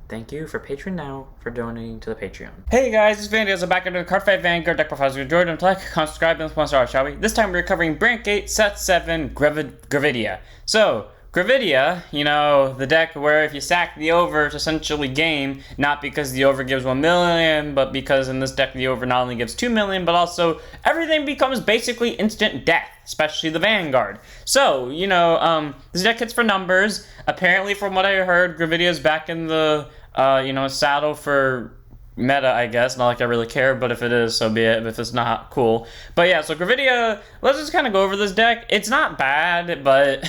Thank you for Patreon now for donating to the Patreon. Hey guys, it's Vandy. I'm back into the Card Fight Vanguard deck profiles. If you enjoyed them, like, comment, subscribe, and let's start, shall we? This time we're covering Brandt Gate, Set 7, Gravidia. So, Gravidia, you know, the deck where if you sack the over, it's essentially game, not because the over gives 1 million, but because in this deck the over not only gives 2 million, but also everything becomes basically instant death, especially the Vanguard. So, you know, this deck hits for numbers. Apparently, from what I heard, Gravidia's back in the, saddle for meta, I guess. Not like I really care, but if it is, so be it. If it's not, cool. But yeah, so Gravidia, let's just kind of go over this deck. It's not bad, but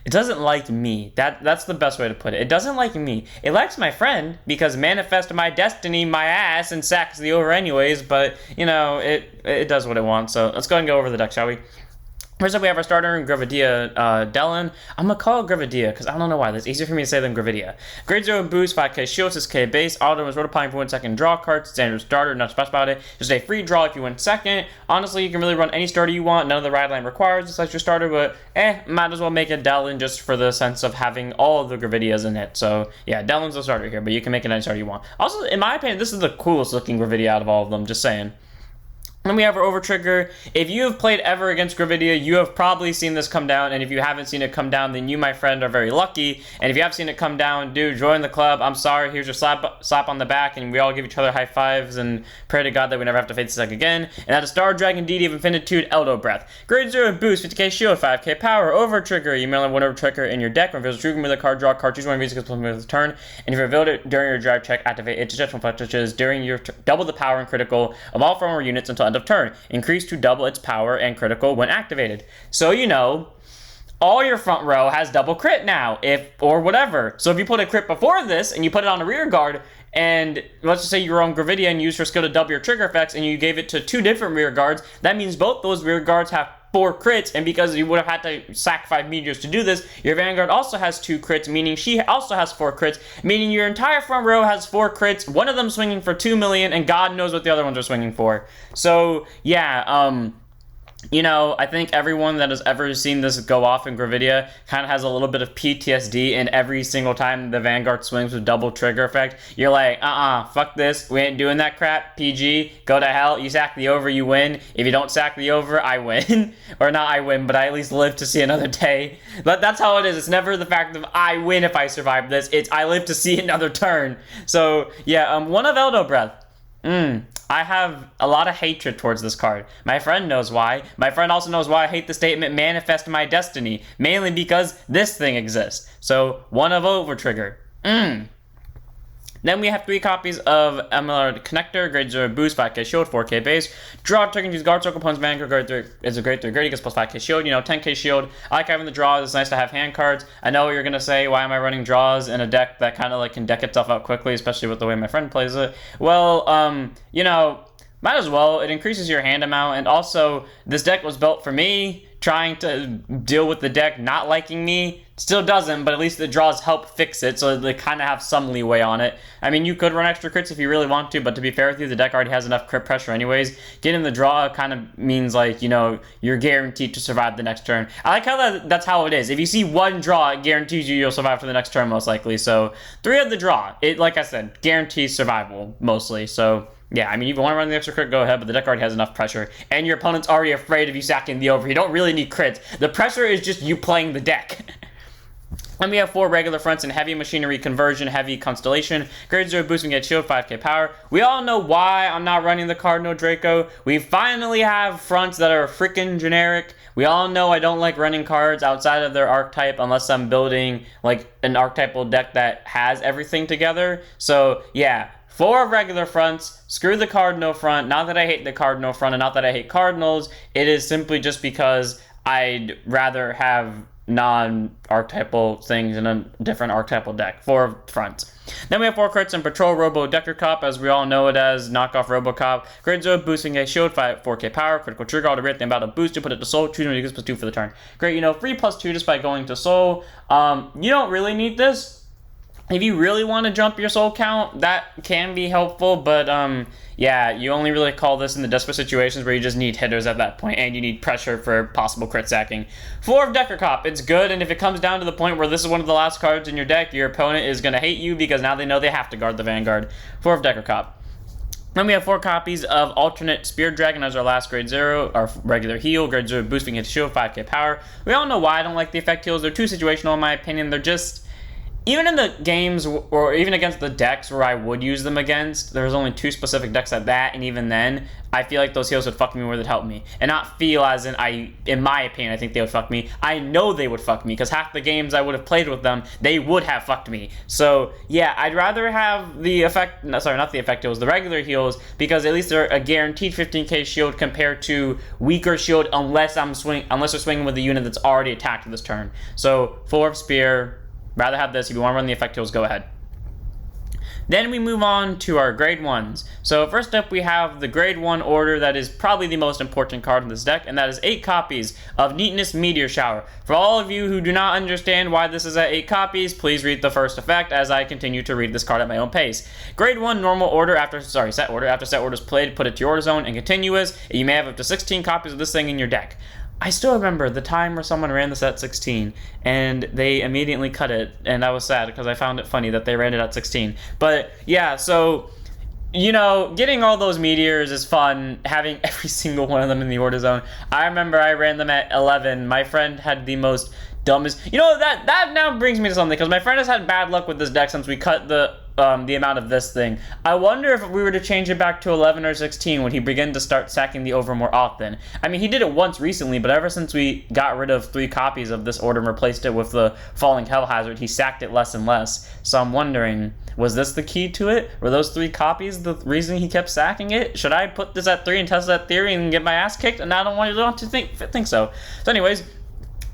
it doesn't like me. That's the best way to put it. It doesn't like me. It likes my friend, because manifest my destiny, my ass, and sacks the over anyways, but, you know, it does what it wants. So let's go ahead and go over the deck, shall we? First up, we have our starter, Gravidia Dellen. I'm going to call it Gravidia, because I don't know why. It's easier for me to say than Gravidia. Grade 0 boost, 5k shield, 6k base. Auto is rotopine for 1 second draw card. Standard starter, not special about it. Just a free draw if you win second. Honestly, you can really run any starter you want. None of the ride line requires just like your starter, but might as well make it Dellen just for the sense of having all of the Gravidias in it. So yeah, Dellen's the starter here, but you can make it any starter you want. Also, in my opinion, this is the coolest looking Gravidia out of all of them, just saying. Then we have our over trigger. If you have played ever against Gravidia, you have probably seen this come down, and if you haven't seen it come down, then you, my friend, are very lucky. And if you have seen it come down, dude, join the club. I'm sorry, here's your slap on the back, and we all give each other high fives and pray to God that we never have to face this deck again. And that is Star Dragon, Deity of Infinitude, Eldobreath. Grade 0 boost, 50k shield, 5k power, over trigger. You may only have one over trigger in your deck. When it feels true, with a card draw, card choose one music is with the turn. And if you revealed it during your drive check, activate its judgment flex, which is during your double the power and critical of all former units until end of turn. Increase to double its power and critical when activated. So, you know, all your front row has double crit now, or whatever. So if you put a crit before this and you put it on a rear guard, and let's just say you're on Gravidia and use your skill to double your trigger effects and you gave it to 2 different rear guards, that means both those rear guards have 4 crits, and because you would have had to sack 5 meteors to do this, your Vanguard also has 2 crits, meaning she also has 4 crits, meaning your entire front row has 4 crits, one of them swinging for 2 million, and God knows what the other ones are swinging for. So, yeah, you know, I think everyone that has ever seen this go off in Gravidia kind of has a little bit of PTSD, and every single time the Vanguard swings with double trigger effect, you're like, fuck this, we ain't doing that crap, PG, go to hell, you sack the over, you win. If you don't sack the over, I win. Or not I win, but I at least live to see another day. But that's how it is. It's never the fact of I win if I survive this, it's I live to see another turn. So, yeah, one of Eldobreath. I have a lot of hatred towards this card. My friend knows why. My friend also knows why I hate the statement manifest my destiny. Mainly because this thing exists. So, one of over trigger. Then we have 3 copies of Ameliorate Connector, grade 0 boost, 5k shield, 4k base. Draw token, use guard circle, opponent's Vanguard, grade 3 is a grade 3 grade, gets plus 5k shield, you know, 10k shield. I like having the draws, it's nice to have hand cards. I know what you're going to say, why am I running draws in a deck that kind of like can deck itself out quickly, especially with the way my friend plays it. Well, you know, might as well. It increases your hand amount, and also, this deck was built for me. Trying to deal with the deck not liking me, still doesn't, but at least the draws help fix it, so they kind of have some leeway on it. I mean, you could run extra crits if you really want to, but to be fair with you, the deck already has enough crit pressure anyways. Getting the draw kind of means, like, you know, you're guaranteed to survive the next turn. I like how that's how it is. If you see one draw, it guarantees you'll survive for the next turn, most likely. So, 3 of the draw, it, like I said, guarantees survival, mostly, so yeah, I mean, if you want to run the extra crit, go ahead, but the deck already has enough pressure, and your opponent's already afraid of you sacking the over. You don't really need crits. The pressure is just you playing the deck. And we have 4 regular fronts in Heavy Machinery Conversion, Heavy Constellation, grade 0 boost, and get shield, 5k power. We all know why I'm not running the Cardinal Draco. We finally have fronts that are freaking generic. We all know I don't like running cards outside of their archetype unless I'm building like an archetypal deck that has everything together. So yeah, 4 regular fronts, screw the Cardinal front. Not that I hate the Cardinal front and not that I hate Cardinals. It is simply just because I'd rather have non-archetypal things in a different archetypal deck. 4 fronts. Then we have 4 crits in Patrol, Robo, Dekarcop, as we all know it as, knockoff RoboCop. Grade 0, boosting a shield, 4k power, critical trigger, Alterate, then about a boost to put it to soul, choose when it gets +2 for the turn. Great, you know, free +2 just by going to soul. You don't really need this. If you really want to jump your soul count, that can be helpful, but yeah, you only really call this in the desperate situations where you just need hitters at that point, and you need pressure for possible crit sacking. 4 of Dekarcop, it's good, and if it comes down to the point where this is one of the last cards in your deck, your opponent is going to hate you because now they know they have to guard the Vanguard. 4 of Dekarcop. Then we have 4 copies of Alternate Spear Dragon as our last grade 0, our regular heal, grade 0 boosting hit shield, 5k power. We all know why I don't like the effect heals. They're too situational in my opinion. They're just... Even in the games, or even against the decks where I would use them against, there's only 2 specific decks at that, and even then, I feel like those heals would fuck me more than help me. And not feel as in my opinion, I think they would fuck me. I know they would fuck me, because half the games I would have played with them, they would have fucked me. So, yeah, I'd rather have the effect, no, sorry, not the effect heals, the regular heals, because at least they're a guaranteed 15k shield compared to weaker shield unless they're swinging with a unit that's already attacked this turn. So, 4 of Spear. Rather have this. If you want to run the effect heals, go ahead. Then we move on to our grade 1s. So first up we have the grade 1 order that is probably the most important card in this deck, and that is 8 copies of Neatness Meteor Shower. For all of you who do not understand why this is at 8 copies, please read the first effect as I continue to read this card at my own pace. Grade 1 normal order set order. After set order is played, put it to your order zone, and continuous. You may have up to 16 copies of this thing in your deck. I still remember the time where someone ran this at 16 and they immediately cut it, and I was sad because I found it funny that they ran it at 16. But yeah, so, you know, getting all those meteors is fun, having every single one of them in the order zone. I remember I ran them at 11. My friend had the most dumbest... You know, that now brings me to something, because my friend has had bad luck with this deck since we cut the amount of this thing. I wonder if we were to change it back to 11 or 16, would he begin to start sacking the over more often? I mean, he did it once recently, but ever since we got rid of 3 copies of this order and replaced it with the Falling Hellhazard, he sacked it less and less. So I'm wondering, was this the key to it? Were those 3 copies the reason he kept sacking it? Should I put this at 3 and test that theory and get my ass kicked? And I don't want to think so. So anyways,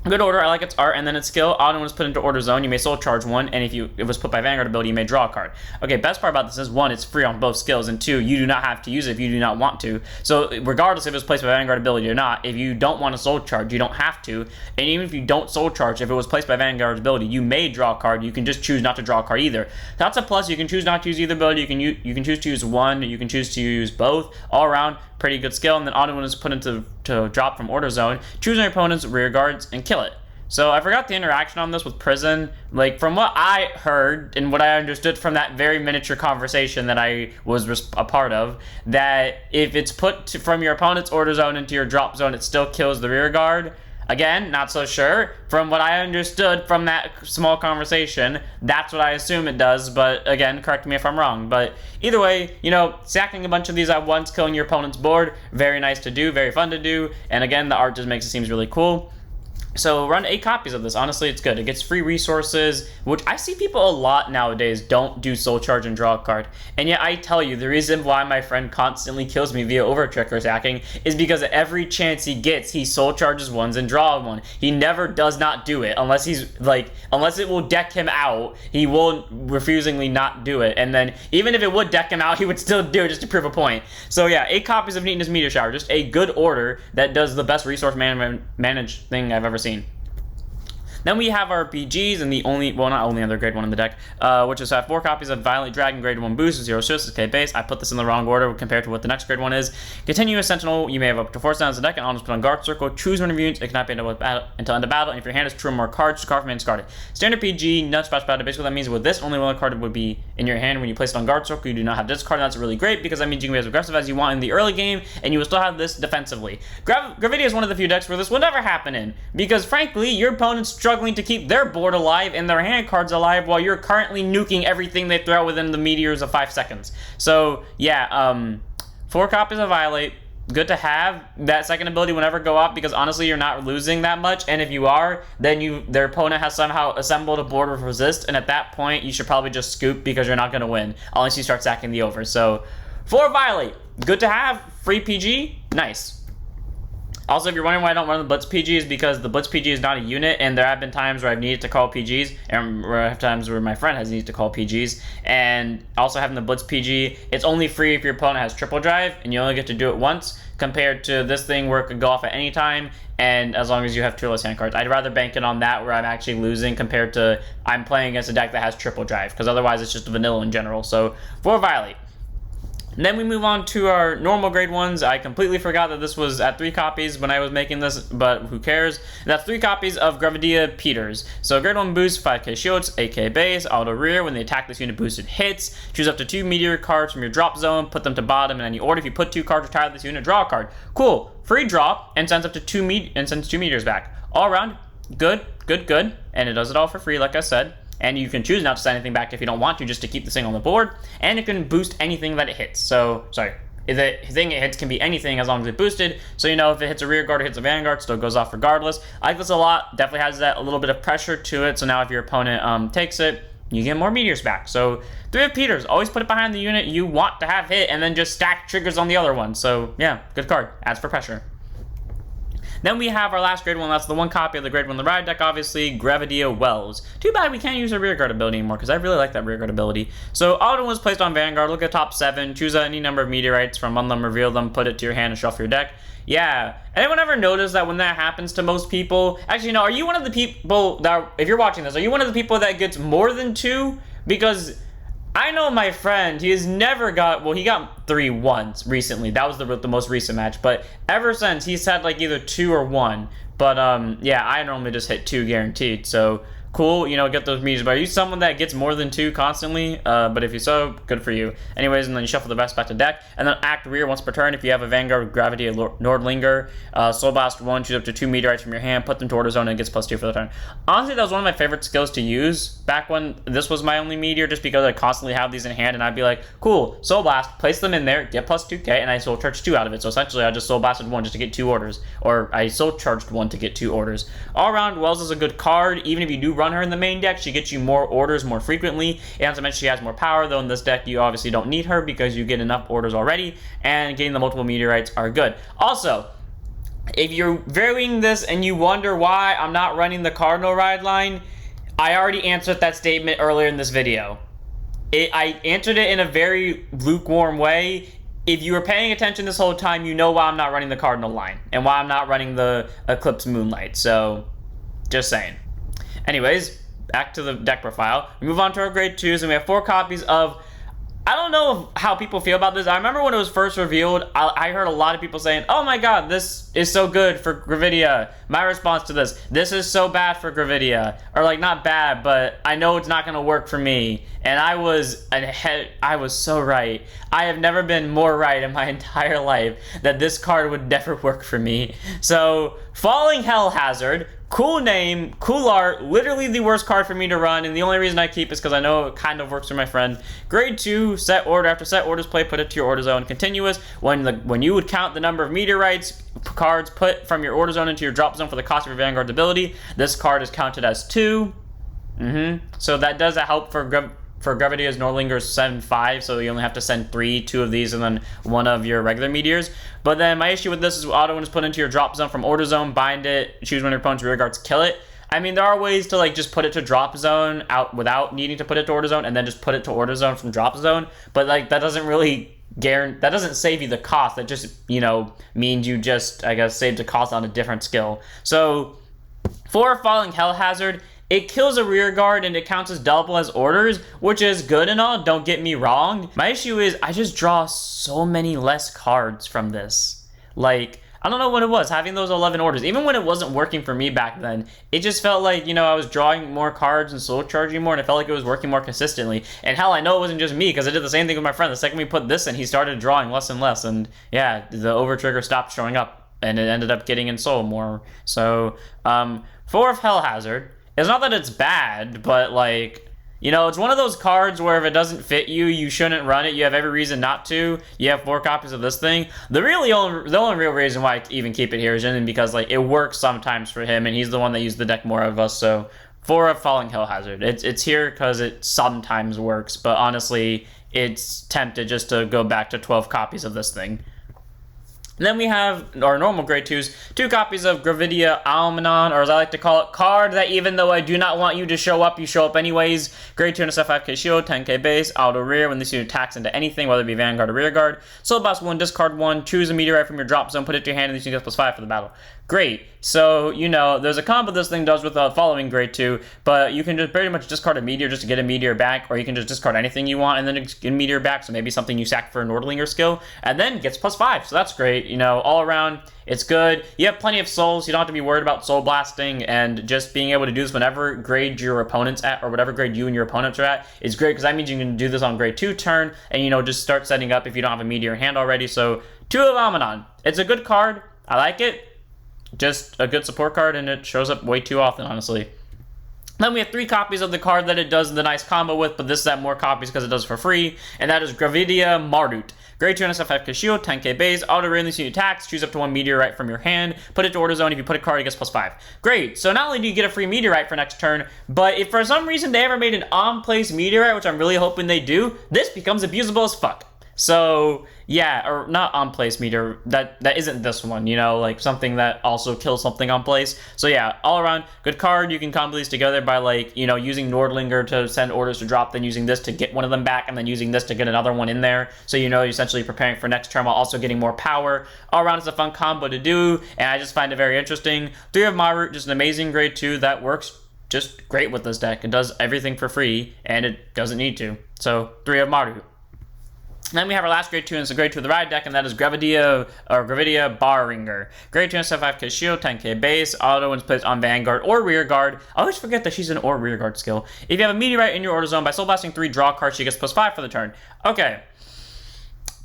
good order, I like its art, and then its skill. Auto was put into order zone, you may soul charge 1, and if it was put by Vanguard ability, you may draw a card. Okay, best part about this is 1, it's free on both skills, and 2, you do not have to use it if you do not want to. So regardless if it was placed by Vanguard ability or not, if you don't want to soul charge, you don't have to. And even if you don't soul charge, if it was placed by Vanguard ability, you may draw a card. You can just choose not to draw a card either. That's a plus. You can choose not to use either ability. You can choose to use 1. You can choose to use both. All around, pretty good skill. And then auto is put into drop from order zone. Choose your opponent's rear guards and kill it. So I forgot the interaction on this with Prison. Like, from what I heard and what I understood from that very miniature conversation that I was a part of, that if it's put from your opponent's order zone into your drop zone, it still kills the rear guard. Again, not so sure. From what I understood from that small conversation, that's what I assume it does, but again, correct me if I'm wrong. But either way, you know, sacking a bunch of these at once, killing your opponent's board, very nice to do, very fun to do, and again, the art just makes it seem really cool. So run 8 copies of this. Honestly, it's good. It gets free resources, which I see people a lot nowadays don't do soul charge and draw a card. And yet I tell you, the reason why my friend constantly kills me via overtrick or sacking is because at every chance he gets, he soul charges ones and draw one. He never does not do it unless unless it will deck him out, he will refusingly not do it. And then even if it would deck him out, he would still do it just to prove a point. So yeah, 8 copies of Neatness Meteor Shower. Just a good order that does the best resource managed thing I've ever seen. Then we have our PGs and the only, well, not only other grade 1 in the deck, which is 4 copies of Violate Dragon grade 1 boost, 0 shields, 6k base. I put this in the wrong order compared to what the next grade 1 is. Continuous Sentinel, you may have up to 4 sounds in the deck, and I'll just put on Guard Circle. Choose one of your units, it cannot be until end of battle, and if your hand is 2 or more cards, discard from hand, discard it. Standard PG, nut splash battle. Basically, that means with this, only one card would be in your hand when you place it on Guard Circle. You do not have discard, and that's really great because that means you can be as aggressive as you want in the early game, and you will still have this defensively. Gravidia is one of the few decks where this will never happen in, because frankly, your opponent's struggling to keep their board alive and their hand cards alive while you're currently nuking everything they throw within the meteors of 5 seconds. So yeah, 4 copies of Violate, good to have. That second ability will never go up because honestly you're not losing that much, and if you are, then their opponent has somehow assembled a board of resist, and at that point you should probably just scoop because you're not going to win unless you start sacking the over. So 4 Violate, good to have. Free PG, nice. Also, if you're wondering why I don't run the Blitz PG, is because the Blitz PG is not a unit, and there have been times where I've needed to call PGs, and there have times where my friend has needed to call PGs, and also having the Blitz PG, it's only free if your opponent has triple drive, and you only get to do it once, compared to this thing where it could go off at any time, and as long as you have two less hand cards. I'd rather bank it on that where I'm actually losing compared to I'm playing against a deck that has triple drive, because otherwise it's just vanilla in general. So, for Violate. And then we move on to our normal grade ones. I completely forgot that this was at 3 copies when I was making this, but who cares? That's 3 copies of Gravidia Peters. So grade 1 boost, 5k shields, 8k base, auto rear. When the attack this unit boosted hits, choose up to 2 Meteor cards from your drop zone, put them to bottom in any order. If you put 2 cards retired this unit, draw a card. Cool. Free drop, and sends up to 2 Meteors back. All around, good, good, good. And it does it all for free, like I said. And you can choose not to send anything back if you don't want to, just to keep this thing on the board. And it can boost anything that it hits. So, sorry, the thing it hits can be anything as long as it's boosted. So, you know, if it hits a rear guard or hits a vanguard, it still goes off regardless. I like this a lot. Definitely has that a little bit of pressure to it. So now if your opponent takes it, you get more meteors back. So 3 of Peters, always put it behind the unit you want to have hit, and then just stack triggers on the other one. So yeah, good card. Adds for pressure. Then we have our last grade 1, that's the 1 copy of the grade 1 the ride deck, obviously, Gravidia Wells. Too bad we can't use a rear guard ability anymore, because I really like that rear guard ability. So, auto was placed on Vanguard, look at top 7, choose any number of meteorites, from among them, reveal them, put it to your hand, and shuffle your deck. Yeah. Anyone ever notice that when that happens to most people, actually, no, are you one of the people that, if you're watching this, are you one of the people that gets more than 2? Because I know my friend, he has never got, well, he got 3 once recently. That was the most recent match. But ever since, he's had like either 2 or 1. But yeah, I normally just hit 2 guaranteed. So cool, you know, get those meters. But are you someone that gets more than 2 constantly? But if you so, good for you. Anyways, and then you shuffle the rest back to deck. And then act rear once per turn. If you have a Vanguard, Gravidia Nordlinger, Soul Blast 1, choose up to 2 meteorites from your hand, put them to order zone, and it gets +2 for the turn. Honestly, that was one of my favorite skills to use back when this was my only meteor, just because I constantly have these in hand, and I'd be like, cool, Soul Blast, place them in there, get +2k, and I Soul Charged 2 out of it. So essentially, I just Soul Blasted 1 just to get 2 orders, or I Soul Charged 1 to get 2 orders. All around, Wells is a good card. Even if you do run her in the main deck, she gets you more orders more frequently, and as I mentioned, she has more power, though in this deck you obviously don't need her because you get enough orders already, and getting the multiple meteorites are good. Also, if you're viewing this and you wonder why I'm not running the Cardinal Ride line, I already answered that statement earlier in this video. I answered it in a very lukewarm way. If you were paying attention this whole time, you know why I'm not running the Cardinal line, and why I'm not running the Eclipse Moonlight, so just saying. Anyways, back to the deck profile. We move on to our grade 2s, and we have 4 copies of, I don't know how people feel about this. I remember when it was first revealed, I heard a lot of people saying, oh my god, this is so good for Gravidia. My response to this is so bad for Gravidia. Or like, not bad, but I know it's not going to work for me. And I was so right. I have never been more right in my entire life that this card would never work for me. So, Falling Hellhazard, cool name, cool art, literally the worst card for me to run, and the only reason I keep is because I know it kind of works for my friend. Grade 2, set order. After set orders play, put it to your order zone. Continuous. When you would count the number of meteorites cards put from your order zone into your drop zone for the cost of your Vanguard's ability, this card is counted as 2. So that does help for Gravidia's Nordlinger's 7/5, so you only have to send 3, 2 of these, and then 1 of your regular meteors. But then my issue with this is auto when it's put into your drop zone from order zone, bind it, choose one of your opponent's rear guards, kill it. I mean, there are ways to like just put it to drop zone out without needing to put it to order zone, and then just put it to order zone from drop zone. But like that doesn't really that doesn't save you the cost. That just, you know, means you just, I guess, saved the cost on a different skill. So for Falling Hellhazard, it kills a rear guard and it counts as double as orders, which is good and all, don't get me wrong. My issue is I just draw so many less cards from this. Like, I don't know what it was, having those 11 orders. Even when it wasn't working for me back then, it just felt like, you know, I was drawing more cards and soul charging more, and it felt like it was working more consistently. And hell, I know it wasn't just me, because I did the same thing with my friend. The second we put this in, he started drawing less and less, and yeah, the over trigger stopped showing up, and it ended up getting in soul more. So, 4 of Hellhazard. It's not that it's bad, but like, you know, it's one of those cards where if it doesn't fit you, you shouldn't run it. You have every reason not to. You have 4 copies of this thing. The only real reason why I even keep it here is just because like it works sometimes for him, and he's the one that used the deck more of us. So 4 of Falling Hellhazard. It's here because it sometimes works, but honestly, it's tempted just to go back to 12 copies of this thing. And then we have our normal grade 2s, 2 copies of Gravidia Almanon, or as I like to call it, card that even though I do not want you to show up, you show up anyways. Grade 2 and a 5k shield, 10k base, auto rear when this unit attacks into anything, whether it be Vanguard or Rear Guard. Soul Blast 1, discard 1, choose a meteorite from your drop zone, put it to your hand, and this unit gets +5 for the battle. Great. So, you know, there's a combo this thing does with the following grade 2, but you can just pretty much discard a meteor just to get a meteor back, or you can just discard anything you want and then get a meteor back, so maybe something you sack for a Nordlinger skill, and then gets +5, so that's great. You know, all around, it's good. You have plenty of souls, you don't have to be worried about soul blasting, and just being able to do this whenever grade your opponent's at, or whatever grade you and your opponents are at, is great, because that means you can do this on grade 2 turn, and, you know, just start setting up if you don't have a meteor in hand already. So, 2 of Almanon. It's a good card. I like it. Just a good support card, and it shows up way too often, honestly. Then we have 3 copies of the card that it does the nice combo with, but this is at more copies because it does it for free, and that is Gravidia Marut. Grade 2 and a 5k shield, 10k base, auto rear this unit attacks, choose up to 1 meteorite from your hand, put it to order zone. If you put a card, it gets +5. Great. So not only do you get a free meteorite for next turn, but if for some reason they ever made an on-place meteorite, which I'm really hoping they do, this becomes abusable as fuck. So, yeah, or not on place meteor, that isn't this one, you know, like something that also kills something on place. So yeah, all around, good card. You can combo these together by, like, you know, using Nordlinger to send orders to drop, then using this to get one of them back, and then using this to get another one in there. So, you know, you're essentially preparing for next turn while also getting more power. All around, it's a fun combo to do, and I just find it very interesting. 3 of Marut, just an amazing grade 2 that works just great with this deck. It does everything for free, and it doesn't need to. So, 3 of Marut. Then we have our last grade 2, and it's a grade 2 of the ride deck, and that is Gravidia Barringer. Grade 2 and 5k shield, 10k base, auto when placed on Vanguard or Rear Guard. I always forget that she's an or Rear Guard skill. If you have a meteorite in your order zone, by soul blasting 3, draw a card, she gets +5 for the turn. Okay.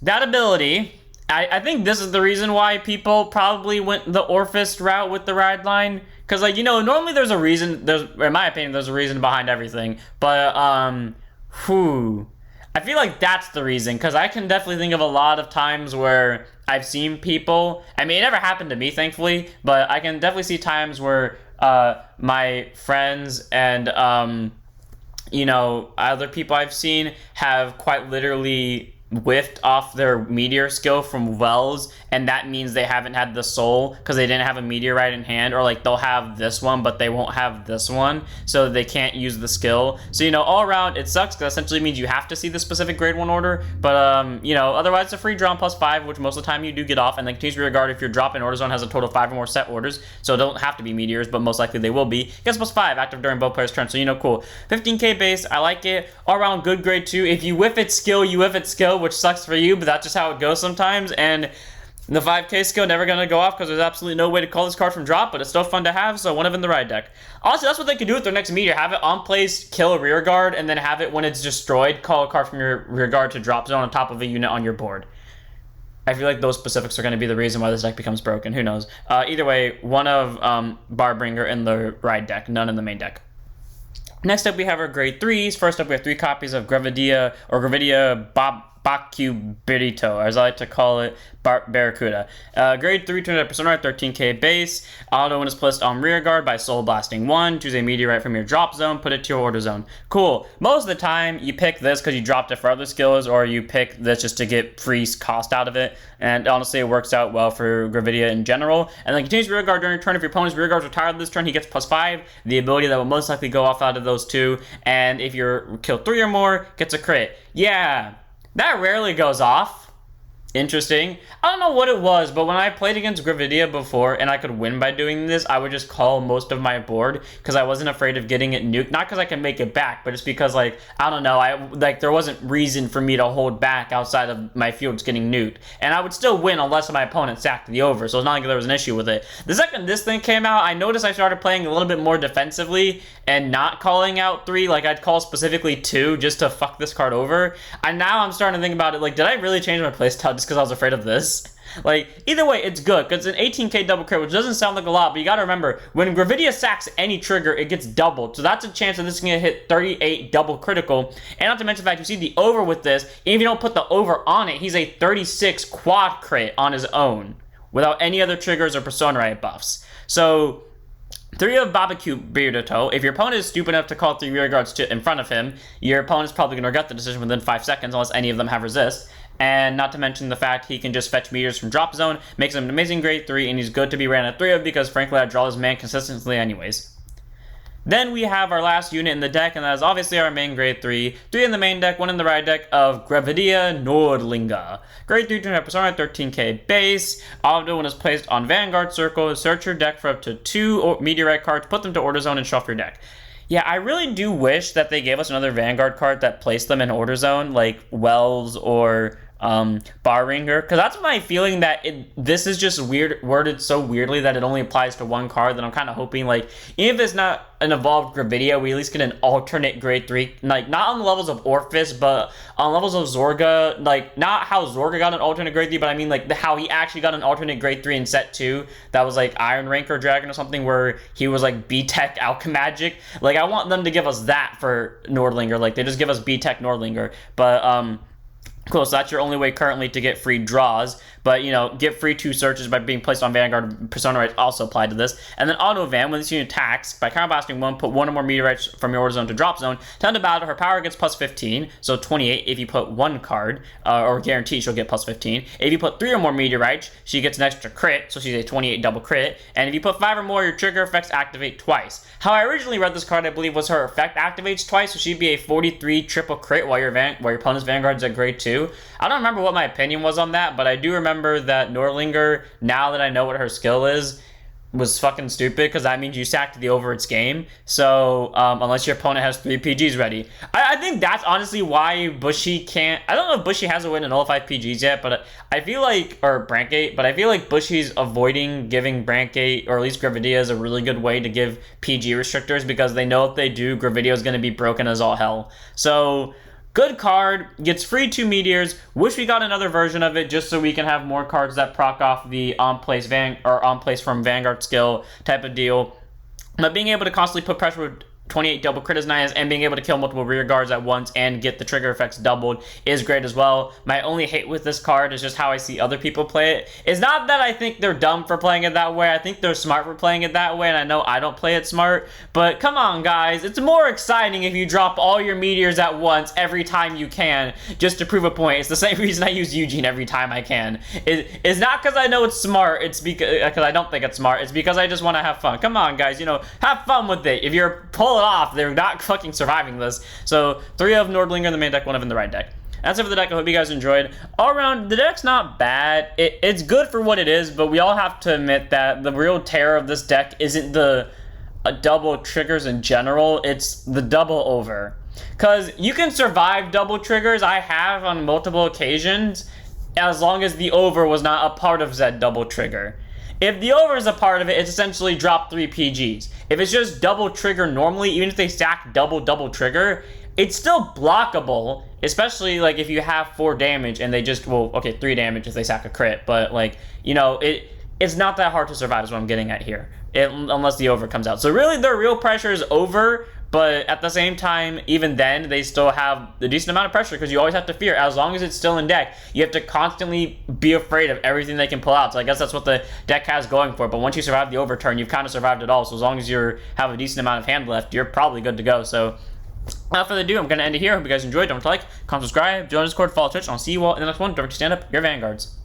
That ability, I think this is the reason why people probably went the Orphist route with the ride line. Because, like, you know, normally there's a reason, in my opinion, there's a reason behind everything. But, I feel like that's the reason, because I can definitely think of a lot of times where I've seen people, I mean, it never happened to me, thankfully, but I can definitely see times where my friends and, you know, other people I've seen have quite literally whiffed off their meteor skill from Wells, and that means they haven't had the soul because they didn't have a meteorite in hand, or like they'll have this one but they won't have this one, so they can't use the skill. So, you know, all around it sucks because essentially means you have to see the specific grade 1 order, but you know, otherwise it's a free draw on +5, which most of the time you do get off, and then continues to regard if your drop in order zone has a total of 5 or more set orders, so it don't have to be meteors, but most likely they will be. Gets +5 active during both players' turns, so, you know, cool. 15k base, I like it. All around good grade 2. If you whiff its skill, you whiff its skill, which sucks for you, but that's just how it goes sometimes. And the 5k skill never gonna go off because there's absolutely no way to call this card from drop, but it's still fun to have, so one of in the ride deck. Honestly, that's what they could do with their next meteor. Have it on place, kill a rear guard, and then have it when it's destroyed, call a card from your rear guard to drop zone on top of a unit on your board. I feel like those specifics are going to be the reason why this deck becomes broken. Who knows? Either way, one of Barbringer in the ride deck, none in the main deck. Next up, we have our grade 3s. First up, we have 3 copies of Gravidia Bacubirito, as I like to call it, Barracuda. Grade 3, 200% 13k base. Auto when it's placed on rear guard by soul blasting 1. Choose a meteorite from your drop zone, put it to your order zone. Cool. Most of the time, you pick this because you dropped it for other skills, or you pick this just to get free cost out of it. And honestly, it works out well for Gravidia in general. And then continues rear guard during your turn. If your opponent's rear guard's retired this turn, he gets +5. The ability that will most likely go off out of those 2. And if you're kill 3 or more, gets a crit. Yeah. That rarely goes off. Interesting. I don't know what it was, but when I played against Gravidia before and I could win by doing this, I would just call most of my board because I wasn't afraid of getting it nuked. Not because I can make it back, but just because, like, I don't know, there wasn't reason for me to hold back outside of my fields getting nuked. And I would still win unless my opponent sacked the over, so it's not like there was an issue with it. The second this thing came out, I noticed I started playing a little bit more defensively and not calling out 3. Like, I'd call specifically 2 just to fuck this card over. And now I'm starting to think about it, like, did I really change my playstyle just because I was afraid of this? Like, either way, it's good, because it's an 18k double crit, which doesn't sound like a lot, but you gotta remember, when Gravidia sacks any trigger, it gets doubled, so that's a chance that this is gonna hit 38 double critical, and not to mention the fact, you see the over with this, and if you don't put the over on it, he's a 36 quad crit on his own, without any other triggers or Persona Riot buffs. So, 3 of Bacubirito. If your opponent is stupid enough to call 3 rear guards in front of him, your opponent's probably going to regret the decision within 5 seconds, unless any of them have resist. And not to mention the fact he can just fetch meteors from drop zone, makes him an amazing grade 3, and he's good to be ran at 3 of because frankly I draw this man consistently anyways. Then we have our last unit in the deck, and that is obviously our main grade 3. 3 in the main deck, 1 in the right deck of Gravidia Nordlinger. Grade 3 turn persona, 13k base. Auto when it's placed on Vanguard Circle, search your deck for up to 2 Meteorite cards, put them to Order Zone, and shuffle your deck. Yeah, I really do wish that they gave us another Vanguard card that placed them in Order Zone, like Wells or Barringer, because that's my feeling that this is just worded so weirdly that it only applies to one card, that I'm kind of hoping, like, even if it's not an evolved Gravidia, we at least get an alternate grade 3, like, not on the levels of Orphis, but on levels of Zorga, like, not how Zorga got an alternate grade 3, but I mean, like, how he actually got an alternate grade 3 in set 2, that was, like, Iron Ranker Dragon or something, where he was, like, B-Tech Alchemagic. Like, I want them to give us that for Nordlinger, like, they just give us B-Tech Nordlinger, but, cool, so that's your only way currently to get free draws, but, you know, get free 2 searches by being placed on Vanguard. Persona rights also apply to this. And then Auto Van, when this unit attacks, by counterblasting 1, put 1 or more meteorites from your Order Zone to Drop Zone. Time to battle, her power gets plus 15, so 28 if you put 1 card, or guarantee she'll get plus 15. If you put 3 or more meteorites, she gets an extra crit, so she's a 28 double crit. And if you put 5 or more, your trigger effects activate twice. How I originally read this card, I believe, was her effect activates twice, so she'd be a 43 triple crit while your opponent's Vanguard's at grade 2. I don't remember what my opinion was on that, but I do remember that Nordlinger, now that I know what her skill is, was fucking stupid, because that means you sacked the over its game. So, unless your opponent has 3 PGs ready. I think that's honestly why Bushy can't... I don't know if Bushy has a way to nullify PGs yet, but I feel like... Or Brandt Gate, but I feel like Bushy's avoiding giving Brandt Gate, or at least Gravidia, is a really good way to give PG restrictors, because they know if they do, Gravidia is going to be broken as all hell. So... good card, gets free 2 meteors. Wish we got another version of it just so we can have more cards that proc off the on-place from Vanguard skill type of deal. But being able to constantly put pressure with 28 double crit is nice, and being able to kill multiple rear guards at once and get the trigger effects doubled is great as well. My only hate with this card is just how I see other people play it. It's not that I think they're dumb for playing it that way. I think they're smart for playing it that way, and I know I don't play it smart. But come on, guys. It's more exciting if you drop all your meteors at once every time you can, just to prove a point. It's the same reason I use Eugene every time I can. It's not because I know it's smart. It's because I don't think it's smart. It's because I just want to have fun. Come on, guys. You know, have fun with it. If you're pull it off, they're not fucking surviving this. So 3 of Nordlinger in the main deck, 1 of in the right deck. That's it for the deck. I hope you guys enjoyed. All around, the deck's not bad. It's good for what it is, but we all have to admit that the real terror of this deck isn't the double triggers in general, it's the double over. Because you can survive double triggers, I have on multiple occasions, as long as the over was not a part of that double trigger. If the over is a part of it, it's essentially drop 3 PGs. If it's just double trigger normally, even if they stack double trigger, it's still blockable, especially like if you have 4 damage and they just, well, okay, 3 damage if they sack a crit, but like, you know, it's not that hard to survive is what I'm getting at here, unless the over comes out. So really their real pressure is over, but at the same time, even then, they still have a decent amount of pressure because you always have to fear. As long as it's still in deck, you have to constantly be afraid of everything they can pull out. So I guess that's what the deck has going for it. But once you survive the overturn, you've kind of survived it all. So as long as you have a decent amount of hand left, you're probably good to go. So without further ado, I'm going to end it here. Hope you guys enjoyed. Don't forget to like, comment, subscribe, join Discord, follow Twitch, and I'll see you all in the next one. Don't forget to stand up your Vanguards.